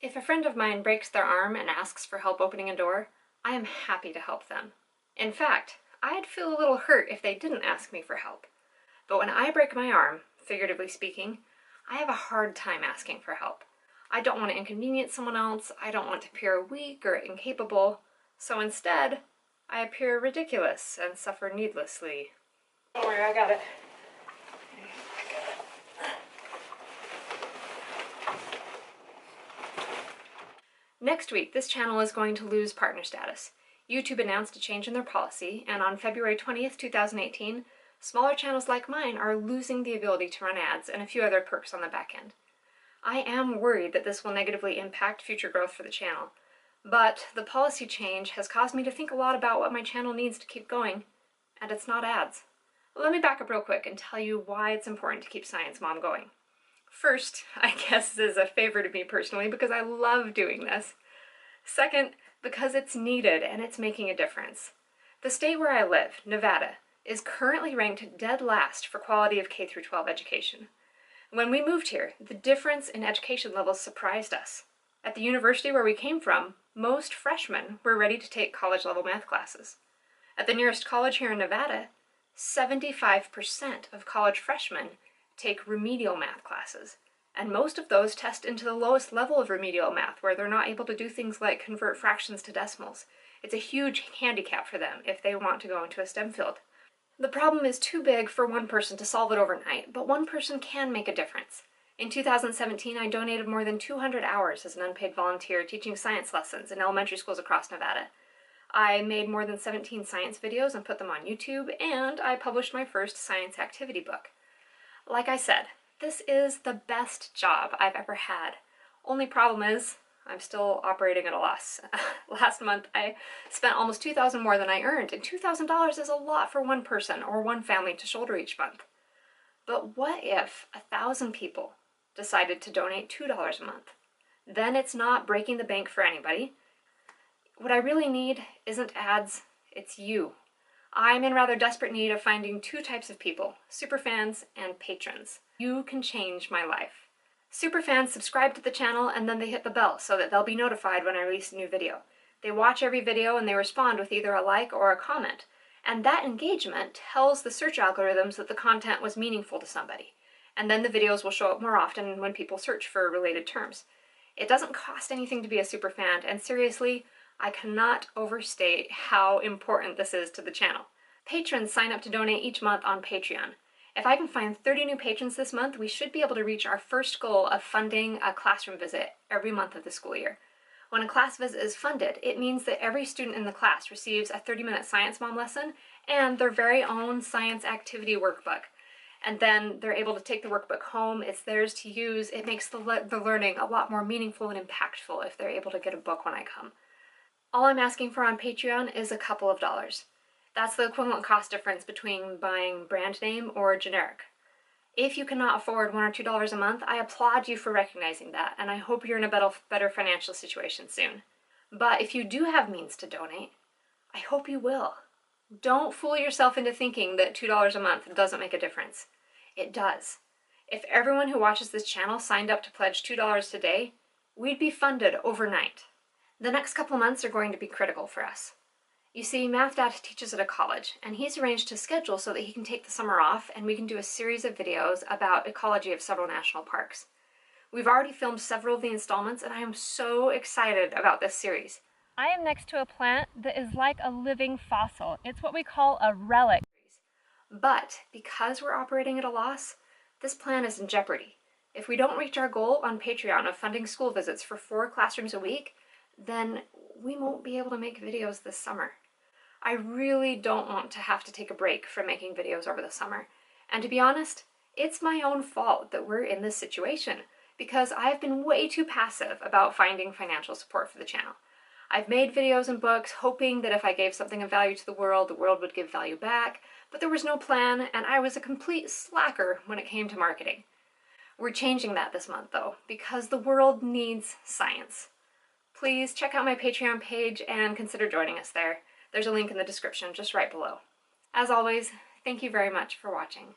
If a friend of mine breaks their arm and asks for help opening a door, I am happy to help them. In fact, I'd feel a little hurt if they didn't ask me for help. But when I break my arm, figuratively speaking, I have a hard time asking for help. I don't want to inconvenience someone else, I don't want to appear weak or incapable, so instead, I appear ridiculous and suffer needlessly. Don't worry, I got it. Next week, this channel is going to lose partner status. YouTube announced a change in their policy, and on February 20th, 2018, smaller channels like mine are losing the ability to run ads and a few other perks on the back end. I am worried that this will negatively impact future growth for the channel, but the policy change has caused me to think a lot about what my channel needs to keep going, and it's not ads. Let me back up real quick and tell you why it's important to keep Science Mom going. First, I guess this is a favor to me personally because I love doing this. Second, because it's needed and it's making a difference. The state where I live, Nevada, is currently ranked dead last for quality of K-12 education. When we moved here, the difference in education levels surprised us. At the university where we came from, most freshmen were ready to take college-level math classes. At the nearest college here in Nevada, 75% of college freshmen take remedial math classes, and most of those test into the lowest level of remedial math, where they're not able to do things like convert fractions to decimals. It's a huge handicap for them if they want to go into a STEM field. The problem is too big for one person to solve it overnight, but one person can make a difference. In 2017, I donated more than 200 hours as an unpaid volunteer teaching science lessons in elementary schools across Nevada. I made more than 17 science videos and put them on YouTube, and I published my first science activity book. Like I said, this is the best job I've ever had. Only problem is, I'm still operating at a loss. Last month, I spent almost $2,000 more than I earned, and $2,000 is a lot for one person or one family to shoulder each month. But what if 1,000 people decided to donate $2 a month? Then it's not breaking the bank for anybody. What I really need isn't ads, it's you. I'm in rather desperate need of finding two types of people, superfans and patrons. You can change my life. Superfans subscribe to the channel and then they hit the bell so that they'll be notified when I release a new video. They watch every video and they respond with either a like or a comment. And that engagement tells the search algorithms that the content was meaningful to somebody. And then the videos will show up more often when people search for related terms. It doesn't cost anything to be a superfan, and seriously, I cannot overstate how important this is to the channel. Patrons sign up to donate each month on Patreon. If I can find 30 new patrons this month, we should be able to reach our first goal of funding a classroom visit every month of the school year. When a class visit is funded, it means that every student in the class receives a 30-minute Science Mom lesson and their very own science activity workbook. And then they're able to take the workbook home, it's theirs to use. It makes the learning a lot more meaningful and impactful if they're able to get a book when I come. All I'm asking for on Patreon is a couple of dollars. That's the equivalent cost difference between buying brand name or generic. If you cannot afford $1 or $2 a month, I applaud you for recognizing that, and I hope you're in a better financial situation soon. But if you do have means to donate, I hope you will. Don't fool yourself into thinking that $2 a month doesn't make a difference. It does. If everyone who watches this channel signed up to pledge $2 today, we'd be funded overnight. The next couple months are going to be critical for us. You see, Math Dad teaches at a college, and he's arranged his schedule so that he can take the summer off and we can do a series of videos about ecology of several national parks. We've already filmed several of the installments, and I am so excited about this series. I am next to a plant that is like a living fossil. It's what we call a relic. But because we're operating at a loss, this plan is in jeopardy. If we don't reach our goal on Patreon of funding school visits for 4 classrooms a week, then we won't be able to make videos this summer. I really don't want to have to take a break from making videos over the summer. And to be honest, it's my own fault that we're in this situation, because I've been way too passive about finding financial support for the channel. I've made videos and books hoping that if I gave something of value to the world would give value back, but there was no plan, and I was a complete slacker when it came to marketing. We're changing that this month though, because the world needs science. Please check out my Patreon page and consider joining us there. There's a link in the description just right below. As always, thank you very much for watching.